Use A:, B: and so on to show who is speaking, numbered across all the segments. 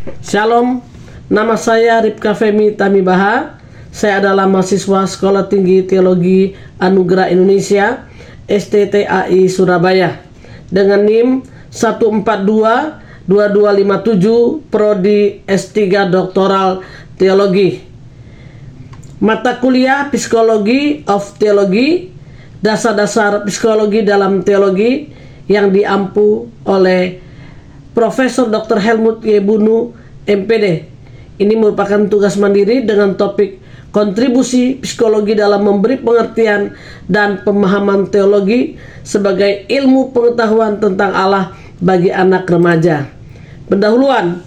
A: Shalom, nama saya Ripka Femi Tamibaha. Saya adalah mahasiswa Sekolah Tinggi Teologi Anugerah Indonesia STTAI Surabaya dengan NIM 1422257 Prodi S3 Doktoral Teologi. Mata kuliah Psikologi of Theology, dasar-dasar psikologi dalam teologi yang diampu oleh Profesor Dr. Helmut Y. Bunu, MPD. Ini merupakan tugas mandiri dengan topik kontribusi psikologi dalam memberi pengertian dan pemahaman teologi sebagai ilmu pengetahuan tentang Allah bagi anak remaja. Pendahuluan,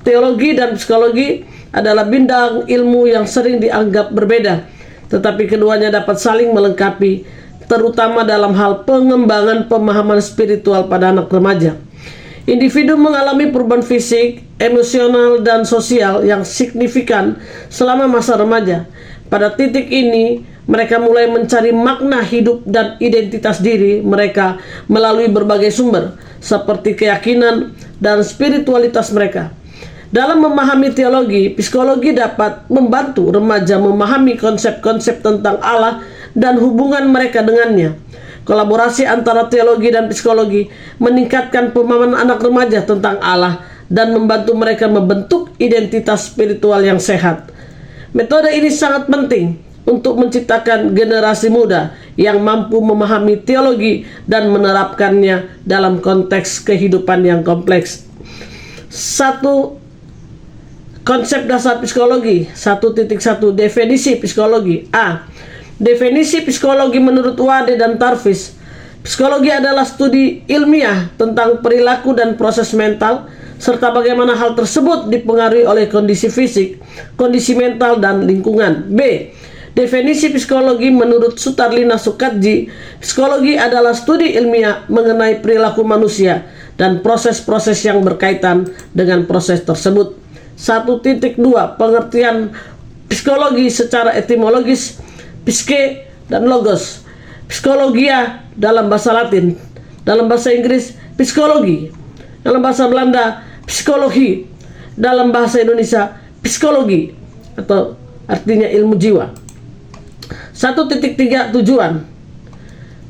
A: teologi dan psikologi adalah bidang ilmu yang sering dianggap berbeda, tetapi keduanya dapat saling melengkapi, terutama dalam hal pengembangan pemahaman spiritual pada anak remaja. Individu mengalami perubahan fisik, emosional, dan sosial yang signifikan selama masa remaja. Pada titik ini, mereka mulai mencari makna hidup dan identitas diri mereka melalui berbagai sumber, seperti keyakinan dan spiritualitas mereka. Dalam memahami teologi, psikologi dapat membantu remaja memahami konsep-konsep tentang Allah dan hubungan mereka dengannya. Kolaborasi antara teologi dan psikologi meningkatkan pemahaman anak remaja tentang Allah dan membantu mereka membentuk identitas spiritual yang sehat. Metode ini sangat penting untuk menciptakan generasi muda yang mampu memahami teologi dan menerapkannya dalam konteks kehidupan yang kompleks. 1. Konsep dasar psikologi. 1.1 Definisi psikologi. A. Definisi psikologi menurut Wade dan Tarvis. Psikologi adalah studi ilmiah tentang perilaku dan proses mental, serta bagaimana hal tersebut dipengaruhi oleh kondisi fisik, kondisi mental, dan lingkungan. B. Definisi psikologi menurut Sutarlina Sukatji. Psikologi adalah studi ilmiah mengenai perilaku manusia dan proses-proses yang berkaitan dengan proses tersebut. 1.2 Pengertian psikologi secara etimologis, psike dan logos. Psikologia dalam bahasa Latin, dalam bahasa Inggris psikologi, dalam bahasa Belanda psikologi, dalam bahasa Indonesia psikologi, atau artinya ilmu jiwa. 1.3 Tujuan.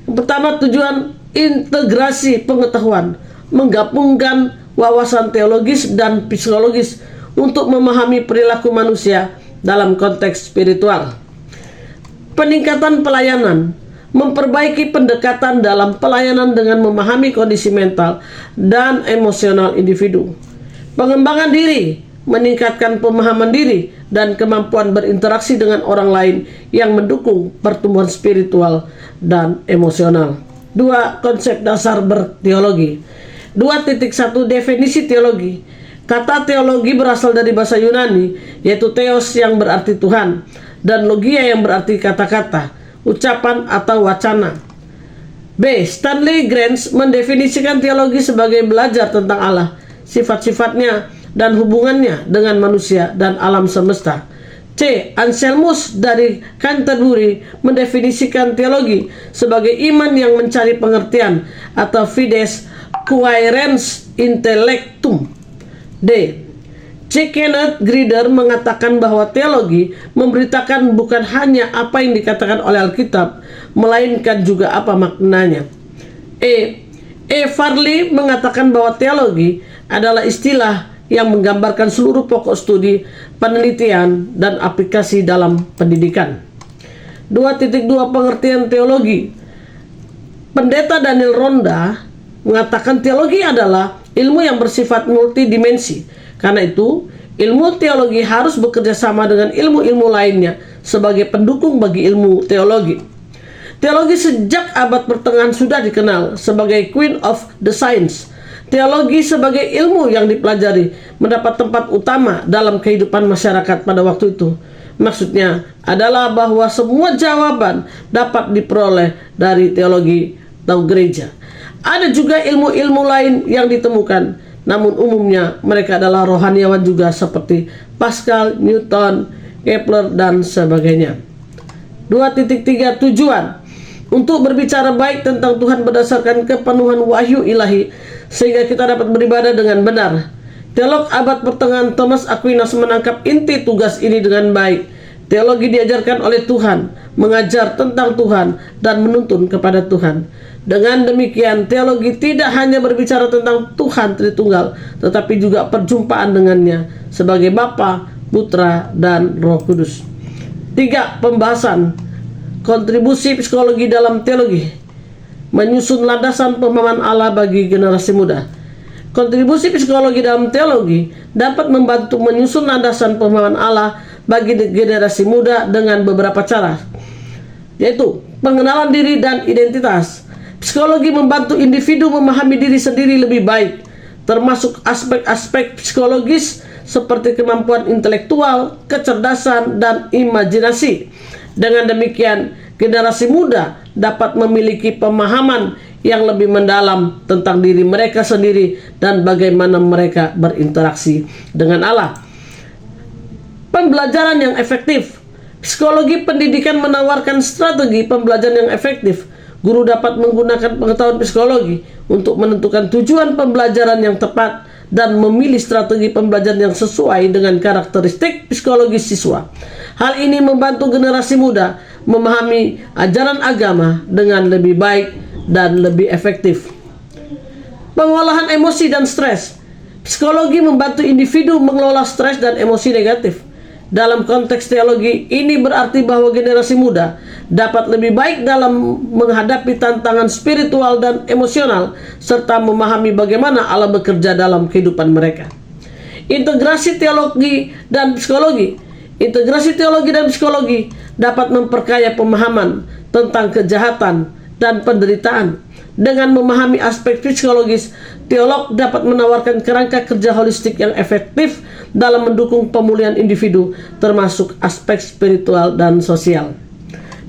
A: Yang pertama, tujuan integrasi pengetahuan, menggabungkan wawasan teologis dan psikologis untuk memahami perilaku manusia dalam konteks spiritual. Peningkatan pelayanan, memperbaiki pendekatan dalam pelayanan dengan memahami kondisi mental dan emosional individu. Pengembangan diri, meningkatkan pemahaman diri dan kemampuan berinteraksi dengan orang lain yang mendukung pertumbuhan spiritual dan emosional. 2. Konsep dasar berteologi. 2.1 Definisi teologi. Kata teologi berasal dari bahasa Yunani, yaitu theos yang berarti Tuhan, dan logia yang berarti kata-kata, ucapan atau wacana. B. Stanley Grange mendefinisikan teologi sebagai belajar tentang Allah, sifat-sifatnya, dan hubungannya dengan manusia dan alam semesta. C. Anselmus dari Canterbury mendefinisikan teologi sebagai iman yang mencari pengertian atau fides quaerens intellectum. D. C. Kenneth Grider mengatakan bahwa teologi memberitakan bukan hanya apa yang dikatakan oleh Alkitab, melainkan juga apa maknanya. E. Farley mengatakan bahwa teologi adalah istilah yang menggambarkan seluruh pokok studi, penelitian, dan aplikasi dalam pendidikan. 2.2 Pengertian teologi. Pendeta Daniel Ronda mengatakan teologi adalah ilmu yang bersifat multidimensi. Karena itu, ilmu teologi harus bekerja sama dengan ilmu-ilmu lainnya sebagai pendukung bagi ilmu teologi. Teologi sejak abad pertengahan sudah dikenal sebagai Queen of the Science. Teologi sebagai ilmu yang dipelajari mendapat tempat utama dalam kehidupan masyarakat pada waktu itu. Maksudnya adalah bahwa semua jawaban dapat diperoleh dari teologi atau gereja. Ada juga ilmu-ilmu lain yang ditemukan, namun umumnya mereka adalah rohaniawan juga seperti Pascal, Newton, Kepler, dan sebagainya. 2.3 Tujuan. Untuk berbicara baik tentang Tuhan berdasarkan kepenuhan wahyu ilahi, sehingga kita dapat beribadah dengan benar. Teolog abad pertengahan Thomas Aquinas menangkap inti tugas ini dengan baik. Teologi diajarkan oleh Tuhan, mengajar tentang Tuhan, dan menuntun kepada Tuhan. Dengan demikian, teologi tidak hanya berbicara tentang Tuhan Tritunggal, tetapi juga perjumpaan dengannya sebagai Bapa, Putra, dan Roh Kudus. 3. Pembahasan kontribusi psikologi dalam teologi. Menyusun landasan pemahaman Allah bagi generasi muda. Kontribusi psikologi dalam teologi dapat membantu menyusun landasan pemahaman Allah bagi generasi muda dengan beberapa cara, yaitu pengenalan diri dan identitas. Psikologi membantu individu memahami diri sendiri lebih baik, termasuk aspek-aspek psikologis seperti kemampuan intelektual, kecerdasan, dan imajinasi. Dengan demikian, generasi muda dapat memiliki pemahaman yang lebih mendalam tentang diri mereka sendiri dan bagaimana mereka berinteraksi dengan Allah. Pembelajaran yang efektif. Psikologi pendidikan menawarkan strategi pembelajaran yang efektif. Guru dapat menggunakan pengetahuan psikologi untuk menentukan tujuan pembelajaran yang tepat dan memilih strategi pembelajaran yang sesuai dengan karakteristik psikologis siswa. Hal ini membantu generasi muda memahami ajaran agama dengan lebih baik dan lebih efektif. Pengolahan emosi dan stres. Psikologi membantu individu mengelola stres dan emosi negatif. Dalam konteks teologi, ini berarti bahwa generasi muda dapat lebih baik dalam menghadapi tantangan spiritual dan emosional, serta memahami bagaimana Allah bekerja dalam kehidupan mereka. Integrasi teologi dan psikologi. Integrasi teologi dan psikologi dapat memperkaya pemahaman tentang kejahatan dan penderitaan. Dengan memahami aspek psikologis, teolog dapat menawarkan kerangka kerja holistik yang efektif dalam mendukung pemulihan individu, termasuk aspek spiritual dan sosial.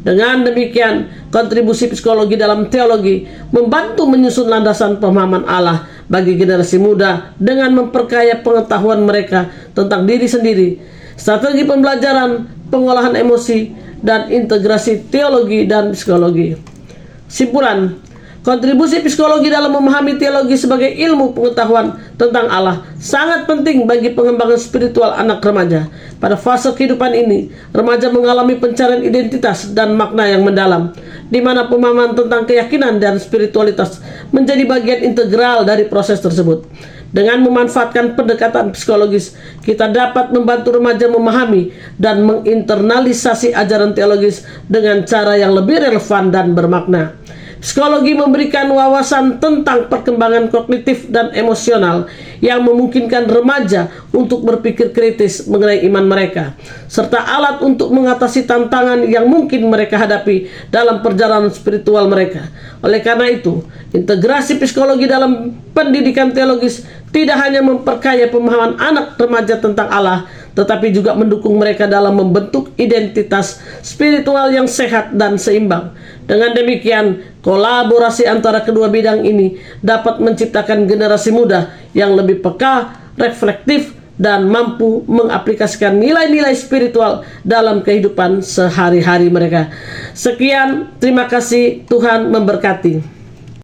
A: Dengan demikian, kontribusi psikologi dalam teologi membantu menyusun landasan pemahaman Allah bagi generasi muda dengan memperkaya pengetahuan mereka tentang diri sendiri, strategi pembelajaran, pengolahan emosi, dan integrasi teologi dan psikologi. Simpulan, kontribusi psikologi dalam memahami teologi sebagai ilmu pengetahuan tentang Allah sangat penting bagi pengembangan spiritual anak remaja. Pada fase kehidupan ini, remaja mengalami pencarian identitas dan makna yang mendalam, di mana pemahaman tentang keyakinan dan spiritualitas menjadi bagian integral dari proses tersebut. Dengan memanfaatkan pendekatan psikologis, kita dapat membantu remaja memahami dan menginternalisasi ajaran teologis dengan cara yang lebih relevan dan bermakna. Psikologi memberikan wawasan tentang perkembangan kognitif dan emosional yang memungkinkan remaja untuk berpikir kritis mengenai iman mereka, serta alat untuk mengatasi tantangan yang mungkin mereka hadapi dalam perjalanan spiritual mereka. Oleh karena itu, integrasi psikologi dalam pendidikan teologis tidak hanya memperkaya pemahaman anak remaja tentang Allah, tetapi juga mendukung mereka dalam membentuk identitas spiritual yang sehat dan seimbang. Dengan demikian, kolaborasi antara kedua bidang ini dapat menciptakan generasi muda yang lebih peka, reflektif, dan mampu mengaplikasikan nilai-nilai spiritual dalam kehidupan sehari-hari mereka. Sekian, terima kasih, Tuhan memberkati.